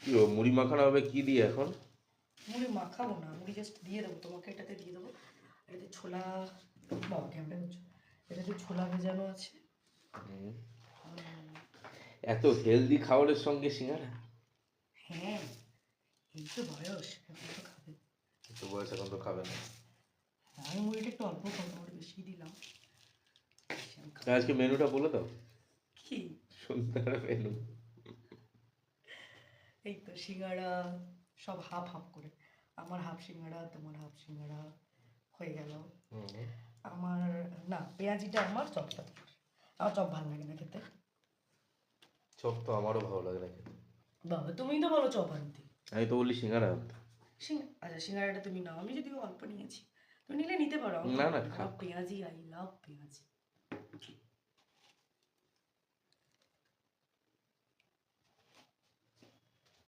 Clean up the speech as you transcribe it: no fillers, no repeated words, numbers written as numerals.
কি ও মুড়ি মাখানো হবে কি দিয়ে এখন? মুড়ি মাখাবো না, মুড়ি জাস্ট দিয়ে দেবো তোমাকে, এটাতে দিয়ে দেবো। এটাতে ছোলা, বাবা ক্যামেরা হচ্ছে, এটাতে ছোলা ভেজানো আছে। এত হেলদি খাবারের সঙ্গে সিঙ্গারা? হ্যাঁ, এই তো বয়স, এখন তো খাবে। তো বয়স এখন তো খাবে না। আমি মুড়িটা একটু অল্প খাবো, তোমার বেশি দিলাম। আজকে মেনুটা বলে দাও, কি? সন্ধ্যার মেনু। এই তো সিঙ্গাড়া, সব হাফ হাফ করে, আমার হাফ সিঙ্গাড়া, তোমার হাফ সিঙ্গাড়া হয়ে গেল। আমার না, পেঁয়াজিটা আমার, চপটা তোমার। আমার চপ ভালো লাগে না খেতে। চপ তো আমারও ভালো লাগে না খেতে। বাবা তুমি তো বলো চপ আনতে। আমি তো বলি সিঙ্গারা আনতে। আচ্ছা সিঙ্গাড়াটা তুমি নাও, আমি যদিও অল্প নিয়েছি, তুমি নিলে নিতে পারো। না না, আমার পেঁয়াজি, আই লাভ পেঁয়াজি।